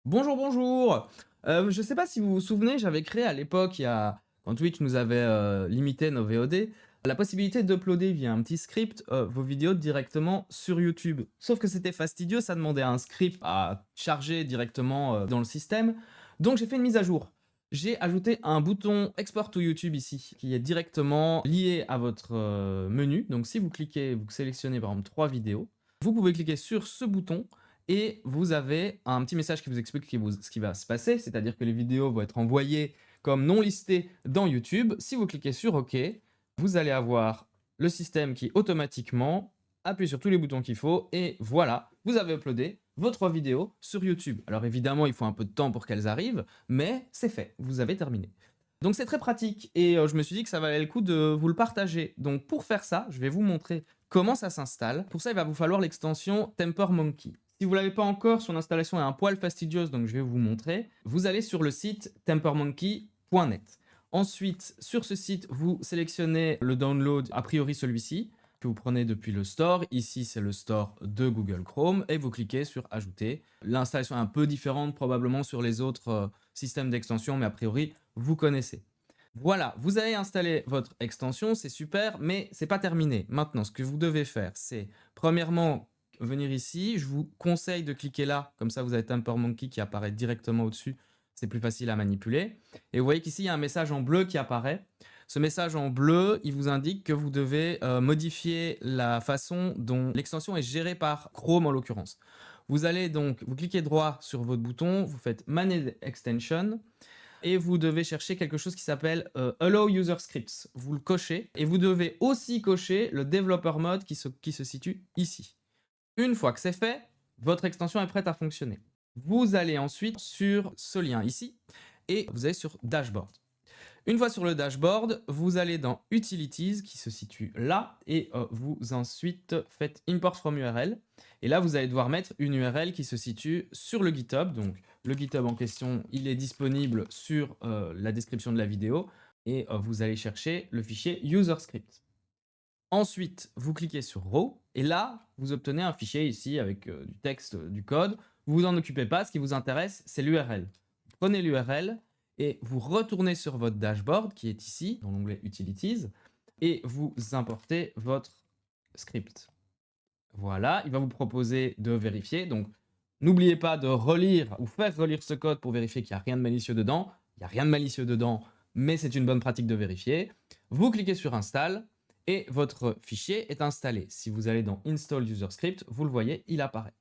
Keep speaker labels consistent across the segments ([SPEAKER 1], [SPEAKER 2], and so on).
[SPEAKER 1] Bonjour, bonjour. Je ne sais pas si vous vous souvenez, j'avais créé à l'époque, quand Twitch nous avait limité nos VOD, la possibilité d'uploader via un petit script vos vidéos directement sur YouTube. Sauf que c'était fastidieux, ça demandait un script à charger directement dans le système. Donc j'ai fait une mise à jour. J'ai ajouté un bouton Export to YouTube ici, qui est directement lié à votre menu. Donc si vous cliquez, vous sélectionnez par exemple 3 vidéos, vous pouvez cliquer sur ce bouton et vous avez un petit message qui vous explique ce qui va se passer, c'est-à-dire que les vidéos vont être envoyées comme non listées dans YouTube. Si vous cliquez sur OK, vous allez avoir le système qui automatiquement appuie sur tous les boutons qu'il faut et voilà, vous avez uploadé vos 3 vidéos sur YouTube. Alors évidemment, il faut un peu de temps pour qu'elles arrivent, mais c'est fait, vous avez terminé. Donc c'est très pratique et je me suis dit que ça valait le coup de vous le partager. Donc pour faire ça, je vais vous montrer comment ça s'installe. Pour ça, il va vous falloir l'extension TemperMonkey. Si vous ne l'avez pas encore, son installation est un poil fastidieuse, donc je vais vous montrer. Vous allez sur le site tempermonkey.net. Ensuite, sur ce site, vous sélectionnez le download, a priori celui-ci, que vous prenez depuis le store. Ici, c'est le store de Google Chrome et vous cliquez sur Ajouter. L'installation est un peu différente probablement sur les autres systèmes d'extension, mais a priori, vous connaissez. Voilà, vous avez installé votre extension, c'est super, mais c'est pas terminé. Maintenant, ce que vous devez faire, c'est premièrement venir ici. Je vous conseille de cliquer là, comme ça vous avez TemperMonkey qui apparaît directement au-dessus. C'est plus facile à manipuler. Et vous voyez qu'ici, il y a un message en bleu qui apparaît. Ce message en bleu, il vous indique que vous devez modifier la façon dont l'extension est gérée par Chrome en l'occurrence. Vous allez donc, vous cliquez droit sur votre bouton, vous faites Manage Extension et vous devez chercher quelque chose qui s'appelle Allow User Scripts. Vous le cochez et vous devez aussi cocher le Developer Mode qui se situe ici. Une fois que c'est fait, votre extension est prête à fonctionner. Vous allez ensuite sur ce lien ici et vous allez sur Dashboard. Une fois sur le dashboard, vous allez dans Utilities qui se situe là et vous ensuite faites Import from URL. Et là, vous allez devoir mettre une URL qui se situe sur le GitHub. Donc, le GitHub en question, il est disponible sur la description de la vidéo et vous allez chercher le fichier UserScript. Ensuite, vous cliquez sur Raw et là, vous obtenez un fichier ici avec du texte, du code. Vous vous en occupez pas, ce qui vous intéresse, c'est l'URL. Prenez l'URL et vous retournez sur votre dashboard qui est ici, dans l'onglet Utilities, et vous importez votre script. Voilà, il va vous proposer de vérifier. Donc, n'oubliez pas de relire ou faire relire ce code pour vérifier qu'il n'y a rien de malicieux dedans. Il n'y a rien de malicieux dedans, mais c'est une bonne pratique de vérifier. Vous cliquez sur Install et votre fichier est installé. Si vous allez dans Install User Script, vous le voyez, il apparaît.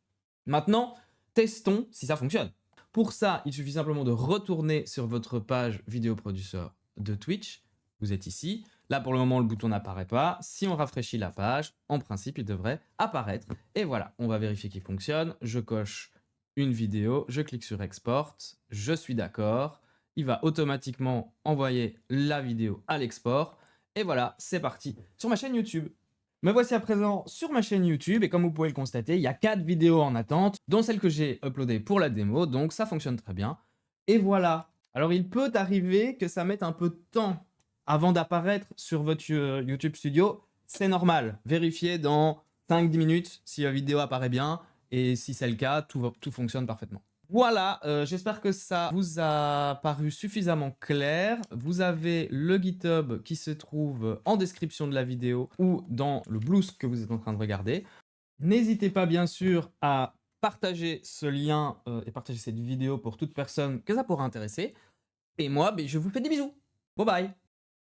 [SPEAKER 1] Maintenant, testons si ça fonctionne. Pour ça, il suffit simplement de retourner sur votre page vidéo produceur de Twitch. Vous êtes ici. Là, pour le moment, le bouton n'apparaît pas. Si on rafraîchit la page, en principe, il devrait apparaître. Et voilà, on va vérifier qu'il fonctionne. Je coche une vidéo, je clique sur Export, je suis d'accord. Il va automatiquement envoyer la vidéo à l'export. Et voilà, c'est parti sur ma chaîne YouTube. Me voici à présent sur ma chaîne YouTube et comme vous pouvez le constater, il y a 4 vidéos en attente, dont celle que j'ai uploadée pour la démo, donc ça fonctionne très bien. Et voilà. Alors il peut arriver que ça mette un peu de temps avant d'apparaître sur votre YouTube Studio. C'est normal. Vérifiez dans 5-10 minutes si la vidéo apparaît bien et si c'est le cas, tout fonctionne parfaitement. Voilà, j'espère que ça vous a paru suffisamment clair. Vous avez le GitHub qui se trouve en description de la vidéo ou dans le Bluesky que vous êtes en train de regarder. N'hésitez pas bien sûr à partager ce lien et partager cette vidéo pour toute personne que ça pourra intéresser. Et moi, je vous fais des bisous. Bye bye.